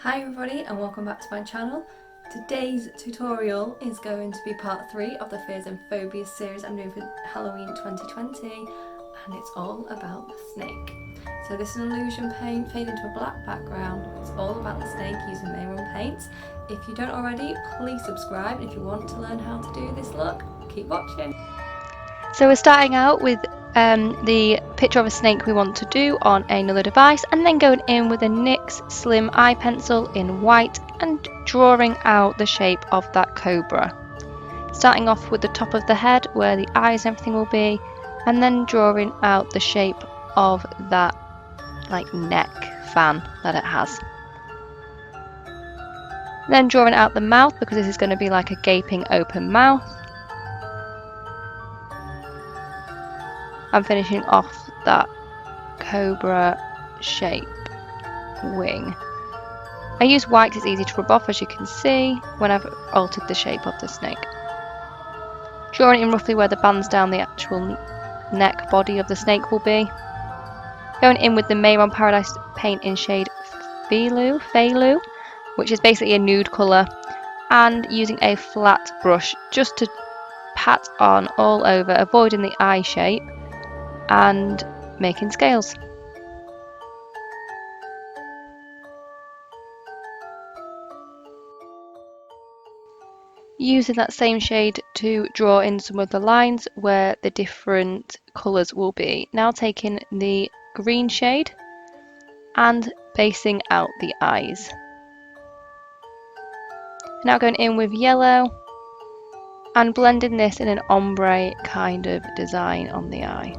Hi everybody and welcome back to my channel. Today's tutorial is going to be part 3 of the Fears and Phobias series I'm doing for Halloween 2020, and it's all about the snake. So this is an illusion paint fade into a black background. It's all about the snake using Mehron paints. If you don't already, please subscribe, and if you want to learn how to do this look, keep watching. So we're starting out with the picture of a snake we want to do on another device, and then going in with a NYX Slim Eye Pencil in white and drawing out the shape of that cobra. Starting off with the top of the head where the eyes and everything will be, and then drawing out the shape of that neck fan that it has. Then drawing out the mouth, because this is going to be like a gaping open mouth. And finishing off that cobra shape wing. I use white because it's easy to rub off, as you can see, when I've altered the shape of the snake. Drawing in roughly where the bands down the actual neck body of the snake will be. Going in with the Mehron Paradise paint in shade Feilu, which is basically a nude colour, and using a flat brush just to pat on all over, avoiding the eye shape and making scales. Using that same shade to draw in some of the lines where the different colours will be. Now taking the green shade and basing out the eyes. Now going in with yellow and blending this in an ombre kind of design on the eye.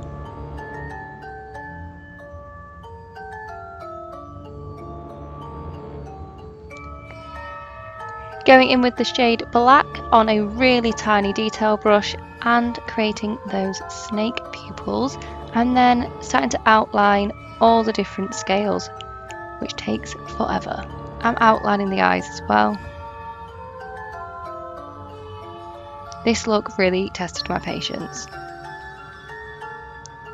Going in with the shade black on a really tiny detail brush and creating those snake pupils, and then starting to outline all the different scales, which takes forever. I'm outlining the eyes as well. This look really tested my patience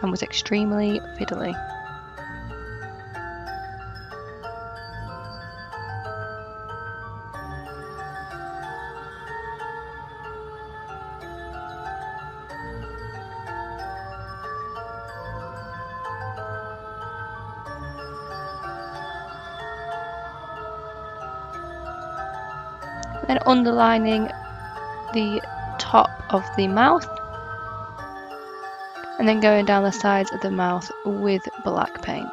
and was extremely fiddly. Then underlining the top of the mouth, and then going down the sides of the mouth with black paint.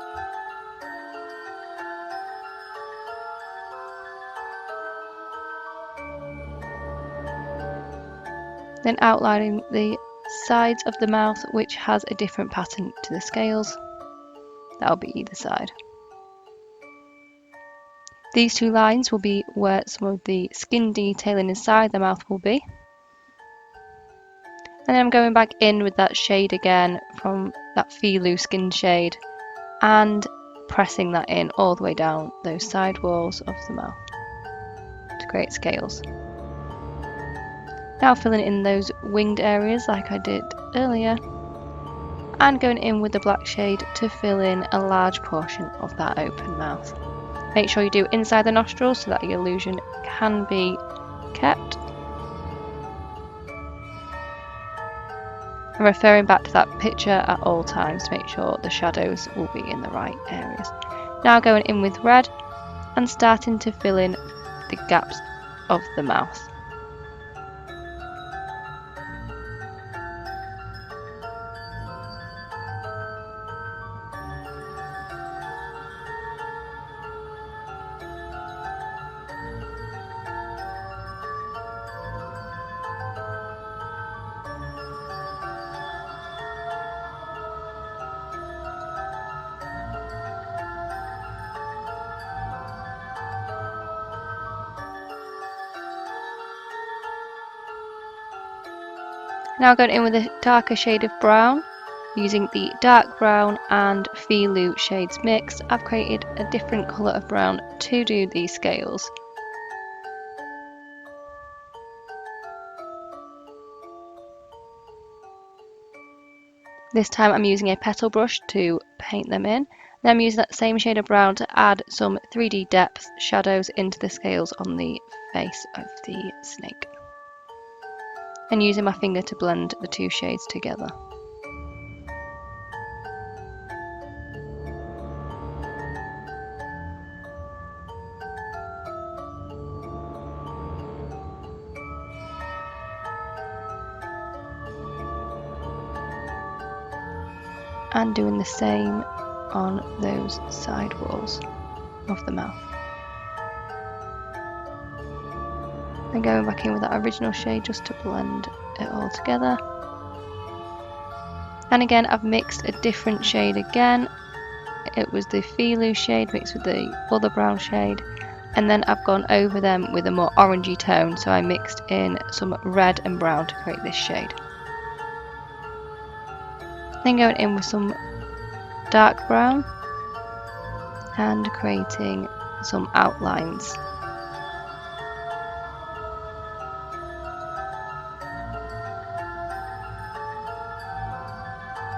Then outlining the sides of the mouth, which has a different pattern to the scales. That'll be either side. These two lines will be where some of the skin detailing inside the mouth will be. And then I'm going back in with that shade again from that Feilu skin shade and pressing that in all the way down those side walls of the mouth to create scales. Now filling in those winged areas like I did earlier, and going in with the black shade to fill in a large portion of that open mouth. Make sure you do inside the nostrils so that the illusion can be kept. And referring back to that picture at all times to make sure the shadows will be in the right areas. Now going in with red and starting to fill in the gaps of the mouth. Now going in with a darker shade of brown, using the dark brown and Feilu shades mixed, I've created a different colour of brown to do these scales. This time I'm using a petal brush to paint them in, Then I'm using that same shade of brown to add some 3D depth shadows into the scales on the face of the snake. And using my finger to blend the two shades together. And doing the same on those side walls of the mouth. Then going back in with that original shade just to blend it all together. And again, I've mixed a different shade again. It was the Filu shade mixed with the other brown shade. And then I've gone over them with a more orangey tone, so I mixed in some red and brown to create this shade. Then going in with some dark brown and creating some outlines.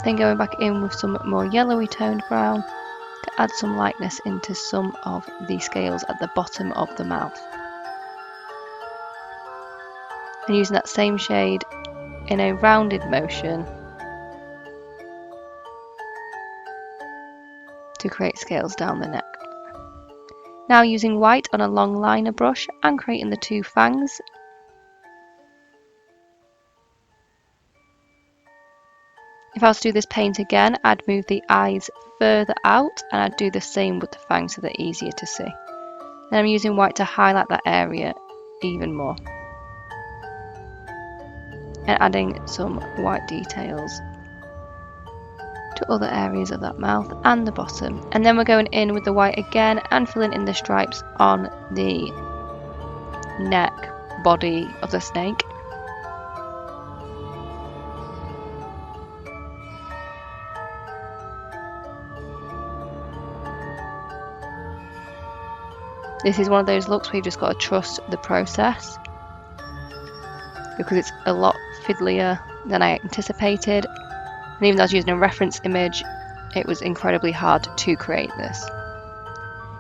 Then going back in with some more yellowy toned brown to add some lightness into some of the scales at the bottom of the mouth. And using that same shade in a rounded motion to create scales down the neck. Now using white on a long liner brush and creating the two fangs. If I was to do this paint again, I'd move the eyes further out and I'd do the same with the fangs so they're easier to see. Then I'm using white to highlight that area even more. And adding some white details to other areas of that mouth and the bottom. And then we're going in with the white again and filling in the stripes on the neck, body of the snake. This is one of those looks where you've just got to trust the process because it's a lot fiddlier than I anticipated. And even though I was using a reference image, it was incredibly hard to create this.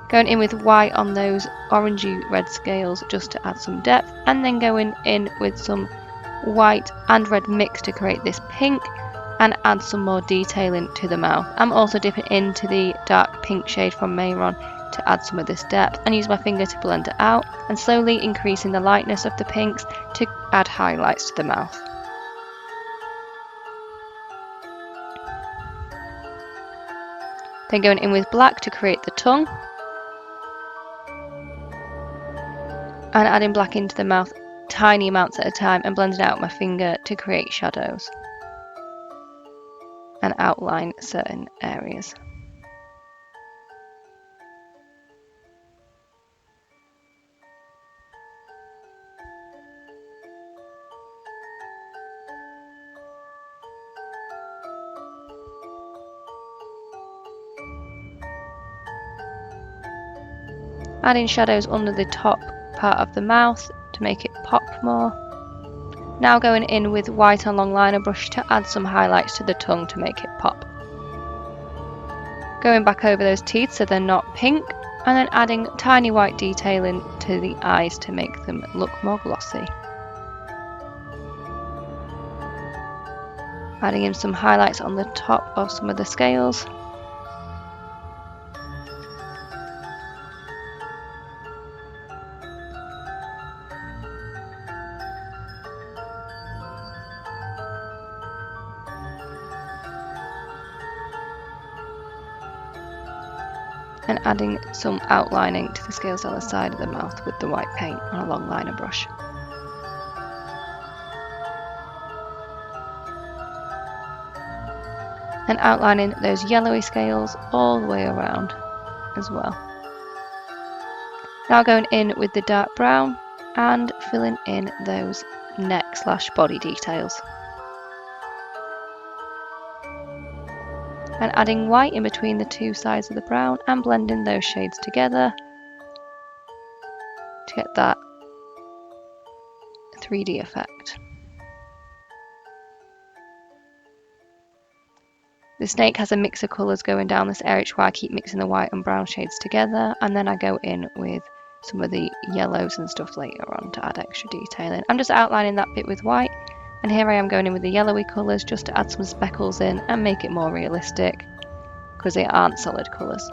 Going in with white on those orangey red scales just to add some depth, and then going in with some white and red mix to create this pink and add some more detailing to the mouth. I'm also dipping into the dark pink shade from Mehron to add some of this depth and use my finger to blend it out and slowly increasing the lightness of the pinks to add highlights to the mouth. Then going in with black to create the tongue and adding black into the mouth tiny amounts at a time and blending out my finger to create shadows and outline certain areas. Adding shadows under the top part of the mouth to make it pop more. Now going in with white on long liner brush to add some highlights to the tongue to make it pop. Going back over those teeth so they're not pink, and then adding tiny white detailing to the eyes to make them look more glossy. Adding in some highlights on the top of some of the scales. And adding some outlining to the scales down the side of the mouth with the white paint on a long liner brush. And outlining those yellowy scales all the way around as well. Now going in with the dark brown and filling in those neck/body details. And adding white in between the two sides of the brown and blending those shades together to get that 3D effect. The snake has a mix of colours going down this area, which is why I keep mixing the white and brown shades together, and then I go in with some of the yellows and stuff later on to add extra detailing. I'm just outlining that bit with white, and here I am going in with the yellowy colours just to add some speckles in and make it more realistic, because they aren't solid colours.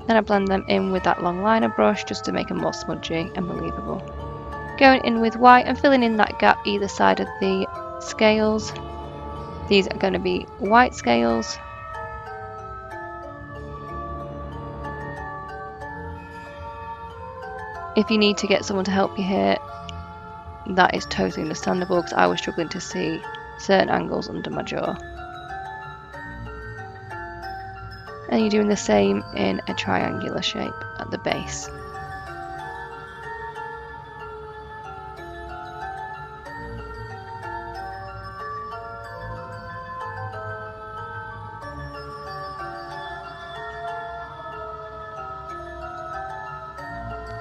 Then I blend them in with that long liner brush just to make them more smudgy and believable. Going in with white and filling in that gap either side of the scales. These are going to be white scales. If you need to get someone to help you here, that is totally understandable, because I was struggling to see certain angles under my jaw. And you're doing the same in a triangular shape at the base.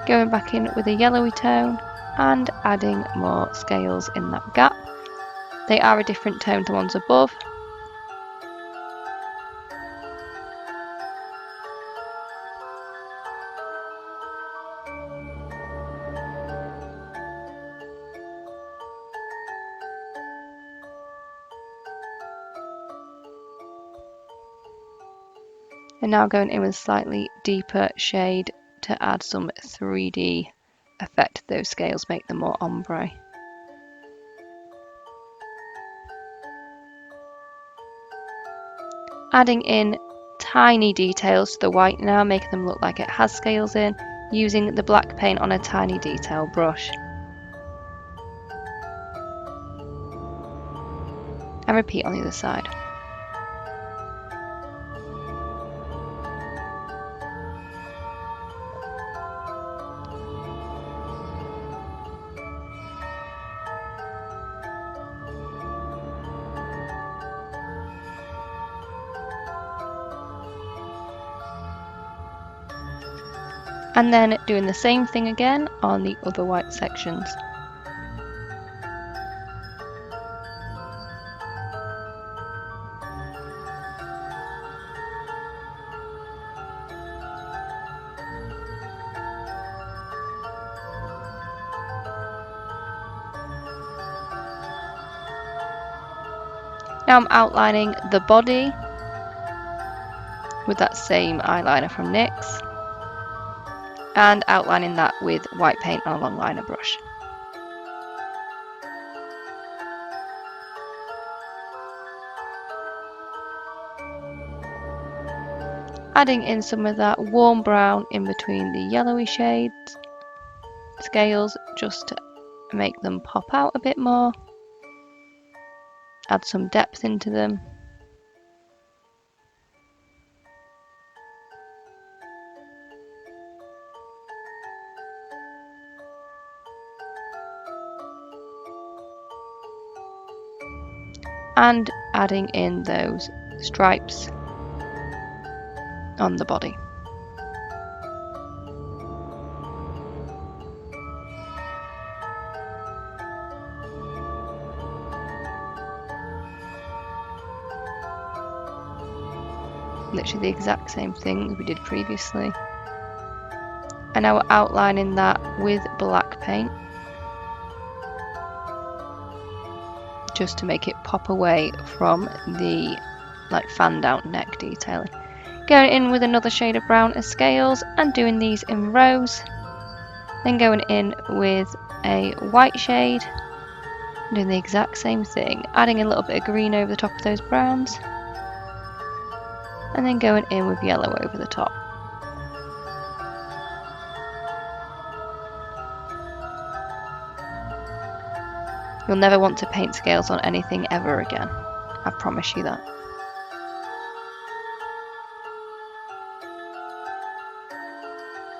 Going back in with a yellowy tone and adding more scales in that gap. They are a different tone to the ones above. And now going in with a slightly deeper shade to add some 3D effect to those scales, make them more ombre. Adding in tiny details to the white now, making them look like it has scales in, using the black paint on a tiny detail brush. And repeat on the other side. And then doing the same thing again on the other white sections. Now I'm outlining the body with that same eyeliner from NYX, and outlining that with white paint on a long liner brush. Adding in some of that warm brown in between the yellowy shades, scales, just to make them pop out a bit more. Add some depth into them. And adding in those stripes on the body. Literally the exact same thing we did previously. And now we're outlining that with black paint, just to make it pop away from the fanned out neck detailing. Going in with another shade of brown as scales and doing these in rows. Then going in with a white shade, doing the exact same thing, adding a little bit of green over the top of those browns, and then going in with yellow over the top. You'll never want to paint scales on anything ever again, I promise you that.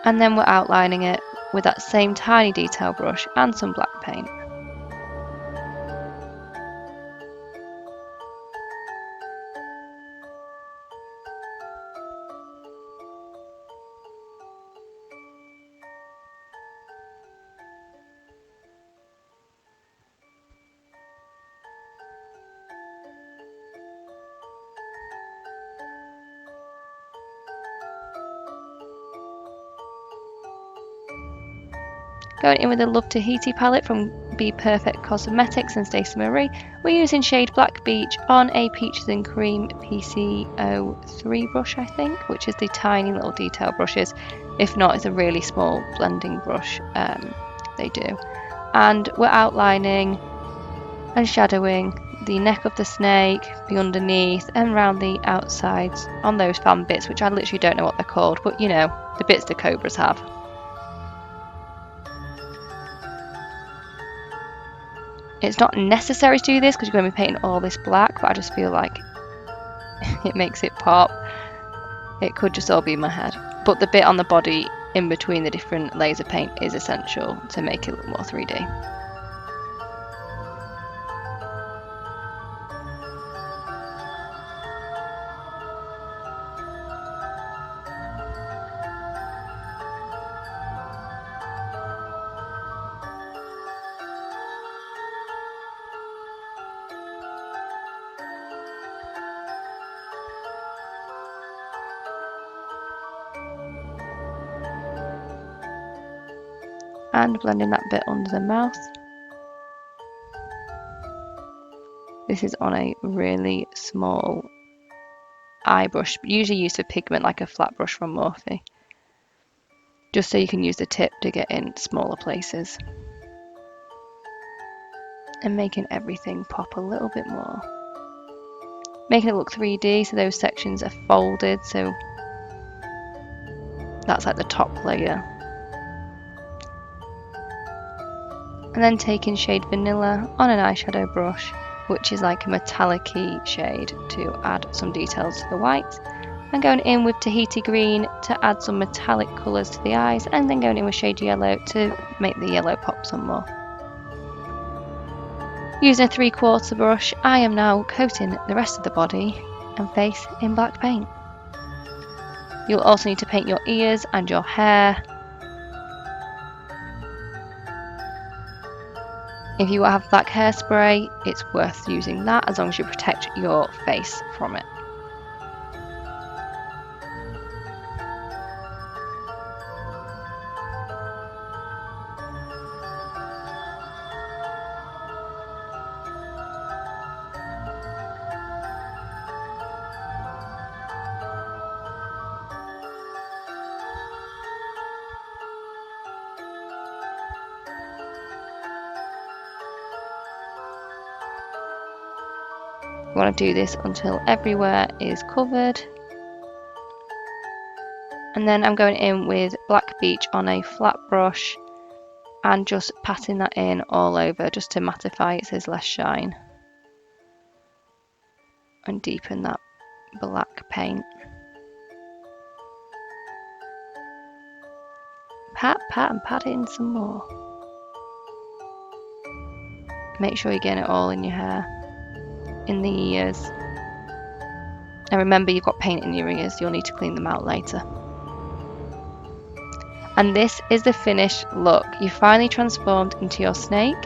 And then we're outlining it with that same tiny detail brush and some black paint. Going in with the Love Tahiti palette from Be Perfect Cosmetics and Stacey Marie. We're using shade Black Beach on a Peaches and Cream PC03 brush, I think, which is the tiny little detail brushes. If not, it's a really small blending brush they do. And we're outlining and shadowing the neck of the snake, the underneath, and around the outsides on those fan bits, which I literally don't know what they're called, but you know, the bits the cobras have. It's not necessary to do this because you're going to be painting all this black, but I just feel like it makes it pop. It could just all be in my head. But the bit on the body in between the different layers of paint is essential to make it look more 3D. And blending that bit under the mouth. This is on a really small eye brush, usually used for pigment like a flat brush from Morphe, just so you can use the tip to get in smaller places. And making everything pop a little bit more. Making it look 3D, so those sections are folded, so that's like the top layer. And then taking shade Vanilla on an eyeshadow brush, which is like a metallic-y shade, to add some details to the white. And going in with Tahiti Green to add some metallic colours to the eyes, and then going in with shade Yellow to make the yellow pop some more. Using a 3/4 brush, I am now coating the rest of the body and face in black paint. You'll also need to paint your ears and your hair. If you have black hairspray, it's worth using that as long as you protect your face from it. You want to do this until everywhere is covered. And then I'm going in with Black Beach on a flat brush and just patting that in all over just to mattify it so there's less shine. And deepen that black paint. Pat, pat, and pat it in some more. Make sure you're getting it all in your hair. In the ears. And remember, you've got paint in your ears, you'll need to clean them out later. And this is the finished look. You finally transformed into your snake.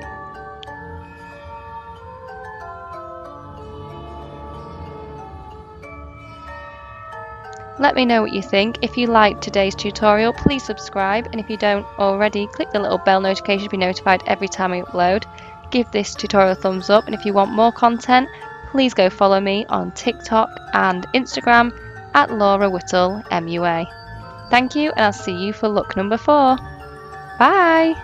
Let me know what you think. If you liked today's tutorial, please subscribe, and if you don't already, click the little bell notification to be notified every time I upload. Give this tutorial a thumbs up, and if you want more content, please go follow me on TikTok and Instagram at Laura Whittle MUA. Thank you, and I'll see you for look number 4. Bye!